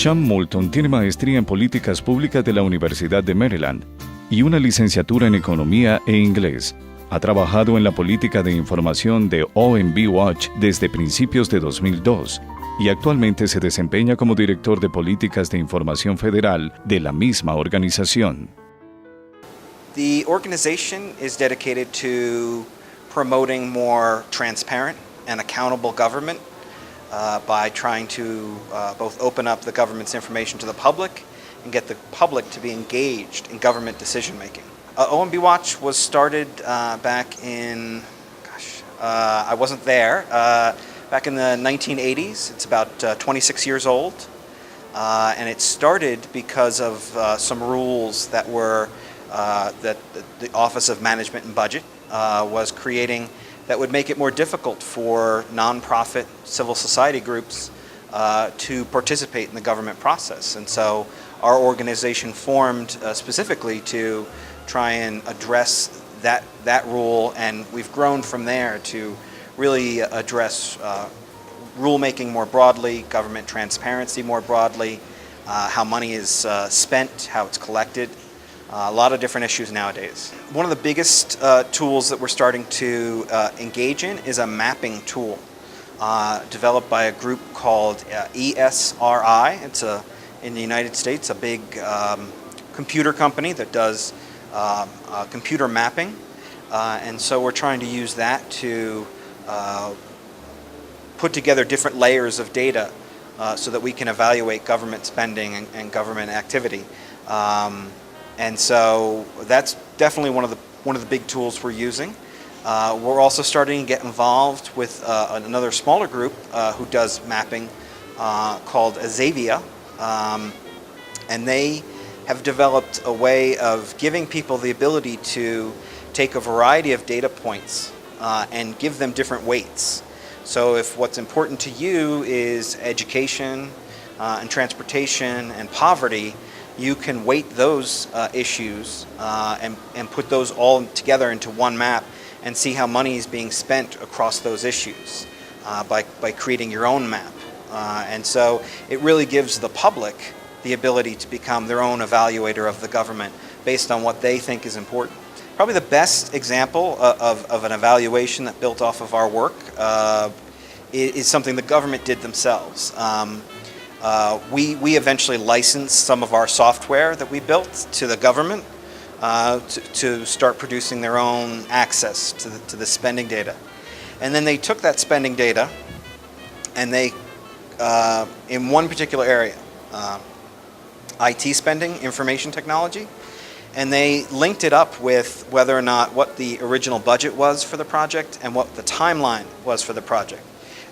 Moulton tiene maestría en Políticas Públicas de la Universidad de Maryland y una licenciatura en Economía e Inglés. Ha trabajado en la política de información de OMB Watch desde principios de 2002 y actualmente se desempeña como director de políticas de información federal de la misma organización. The organization is dedicated to promoting more transparent and accountable government by trying to both open up the government's information to the public and get the public to be engaged in government decision making. OMB Watch was started back in, I wasn't there, back in the 1980s. It's about 26 years old. And it started because of some rules that were, that the Office of Management and Budget was creating that would make it more difficult for nonprofit civil society groups to participate in the government process. And so our organization formed specifically to try and address that rule, and we've grown from there to really address rulemaking more broadly, government transparency more broadly, how money is spent, how it's collected, a lot of different issues nowadays. One of the biggest tools that we're starting to engage in is a mapping tool developed by a group called ESRI. It's in the United States, a big computer company that does computer mapping, and so we're trying to use that to put together different layers of data so that we can evaluate government spending and government activity. And so that's definitely one of the big tools we're using. We're also starting to get involved with another smaller group who does mapping called Xavier, and they have developed a way of giving people the ability to take a variety of data points and give them different weights. So if what's important to you is education and transportation and poverty, you can weight those issues and put those all together into one map and see how money is being spent across those issues by creating your own map. And so it really gives the public the ability to become their own evaluator of the government based on what they think is important. Probably the best example of an evaluation that built off of our work is something the government did themselves. We eventually licensed some of our software that we built to the government to start producing their own access to the spending data. And then they took that spending data and they, in one particular area, IT spending, information technology, and they linked it up with whether or not what the original budget was for the project and what the timeline was for the project.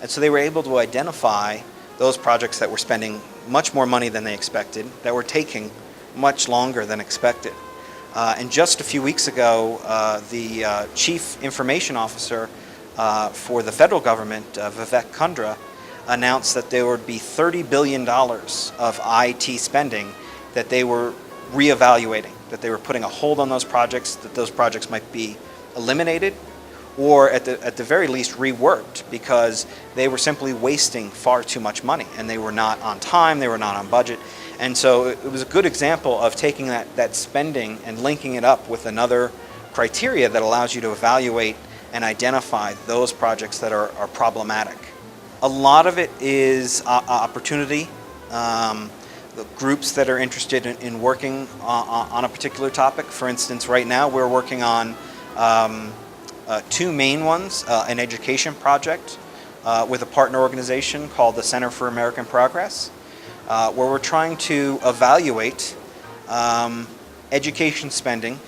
And so they were able to identify those projects that were spending much more money than they expected, that were taking much longer than expected. And just a few weeks ago, the Chief Information Officer for the federal government, Vivek Kundra, announced that there would be $30 billion of IT spending that they were reevaluating, that they were putting a hold on those projects, that those projects might be eliminated or at the very least reworked because they were simply wasting far too much money and they were not on time, they were not on budget. And so it was a good example of taking that spending and linking it up with another criteria that allows you to evaluate and identify those projects that are problematic. A lot of it is opportunity. The groups that are interested in working on a particular topic. For instance, right now we're working on two main ones, an education project with a partner organization called the Center for American Progress, where we're trying to evaluate education spending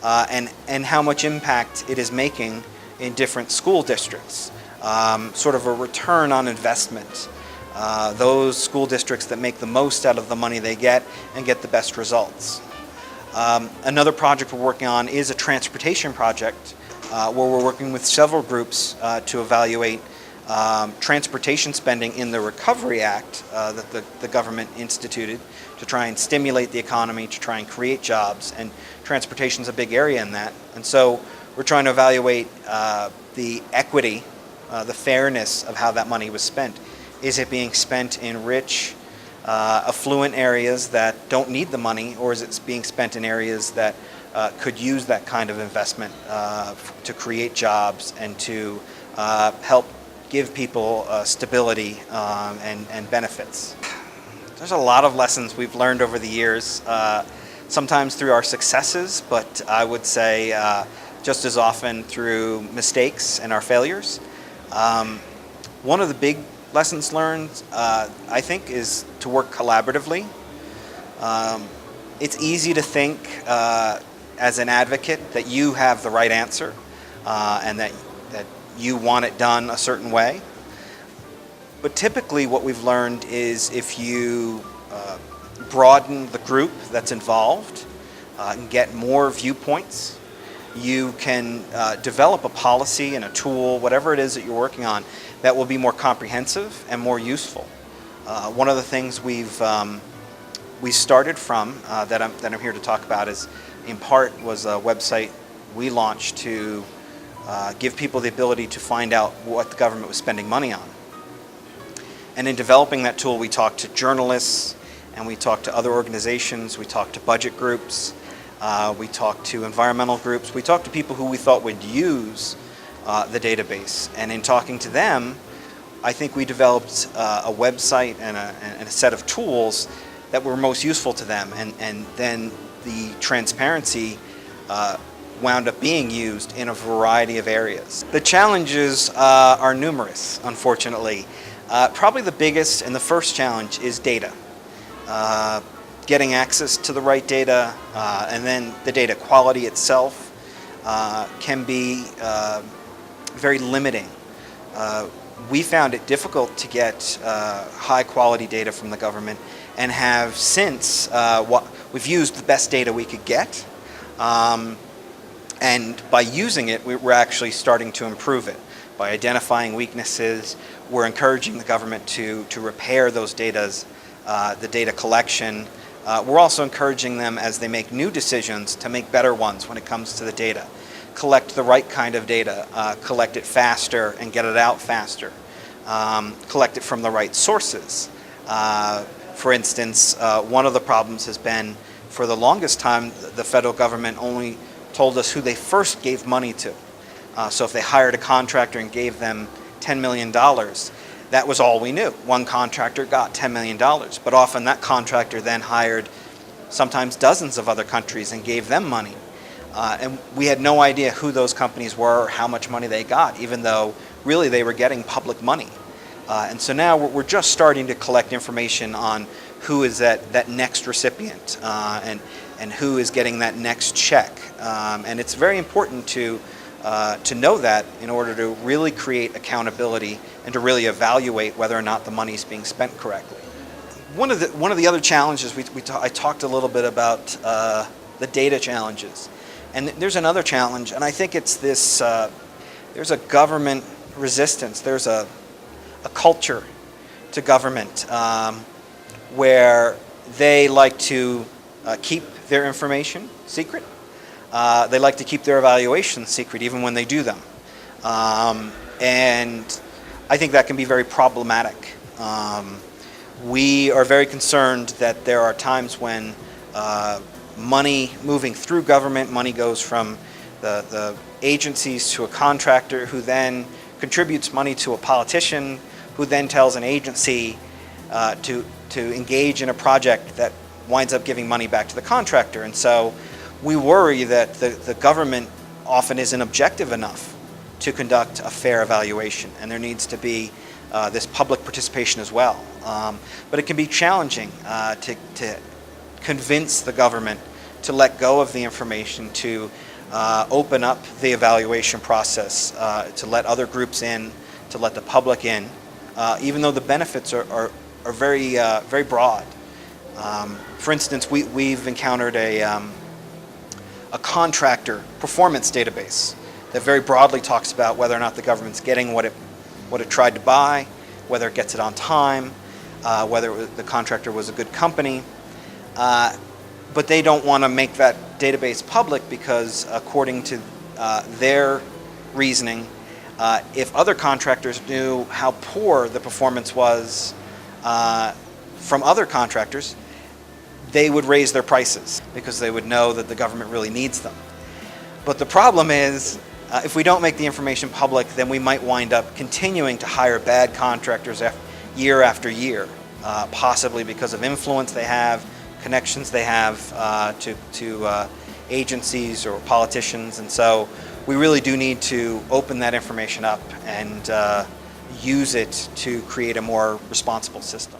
and how much impact it is making in different school districts. Sort of a return on investment. Those school districts that make the most out of the money they get and get the best results. Another project we're working on is a transportation project where we're working with several groups to evaluate transportation spending in the Recovery Act that the government instituted to try and stimulate the economy, to try and create jobs, and transportation is a big area in that. And so we're trying to evaluate the equity, the fairness of how that money was spent. Is it being spent in rich, affluent areas that don't need the money, or is it being spent in areas that could use that kind of investment to create jobs and to help give people stability and benefits? There's a lot of lessons we've learned over the years, sometimes through our successes, but I would say just as often through mistakes and our failures. One of the big lessons learned, I think, is to work collaboratively. It's easy to think as an advocate that you have the right answer and that you want it done a certain way. But typically what we've learned is if you broaden the group that's involved and get more viewpoints, you can develop a policy and a tool, whatever it is that you're working on, that will be more comprehensive and more useful. One of the things we started from that I'm here to talk about is, in part, was a website we launched to give people the ability to find out what the government was spending money on. And in developing that tool, we talked to journalists, and we talked to other organizations, we talked to budget groups, we talked to environmental groups, we talked to people who we thought would use the database. And in talking to them, I think we developed a website and a set of tools that were most useful to them. And then the transparency wound up being used in a variety of areas. The challenges are numerous, unfortunately. Probably the biggest and the first challenge is data. Getting access to the right data, and then the data quality itself can be very limiting. We found it difficult to get high quality data from the government, and have since we've used the best data we could get, and by using it, we're actually starting to improve it. By identifying weaknesses, we're encouraging the government to repair those datas, the data collection. We're also encouraging them, as they make new decisions, to make better ones when it comes to the data. Collect the right kind of data, collect it faster and get it out faster. Collect it from the right sources. For instance, one of the problems has been, for the longest time, the federal government only told us who they first gave money to. So if they hired a contractor and gave them $10 million, that was all we knew. One contractor got $10 million, but often that contractor then hired sometimes dozens of other countries and gave them money. And we had no idea who those companies were or how much money they got, even though really they were getting public money. And so now we're just starting to collect information on who is that next recipient and who is getting that next check. And it's very important to know that in order to really create accountability and to really evaluate whether or not the money is being spent correctly. One of the other challenges I talked a little bit about the data challenges, and there's another challenge, and I think it's this: there's a government resistance. There's a culture to government where they like to keep their information secret. They like to keep their evaluations secret even when they do them. And I think that can be very problematic. We are very concerned that there are times when money moving through government, money goes from the agencies to a contractor who then contributes money to a politician who then tells an agency to engage in a project that winds up giving money back to the contractor. And so we worry that the government often isn't objective enough to conduct a fair evaluation, and there needs to be this public participation as well. But it can be challenging to convince the government to let go of the information, to open up the evaluation process, to let other groups in, to let the public in, even though the benefits are very, very broad. For instance, we've encountered a contractor performance database that very broadly talks about whether or not the government's getting what it tried to buy, whether it gets it on time, whether the contractor was a good company. But they don't want to make that database public because, according to their reasoning, if other contractors knew how poor the performance was from other contractors, they would raise their prices because they would know that the government really needs them. But the problem is, if we don't make the information public, then we might wind up continuing to hire bad contractors year after year, possibly because of influence they have, connections they have to agencies or politicians. And so we really do need to open that information up and use it to create a more responsible system.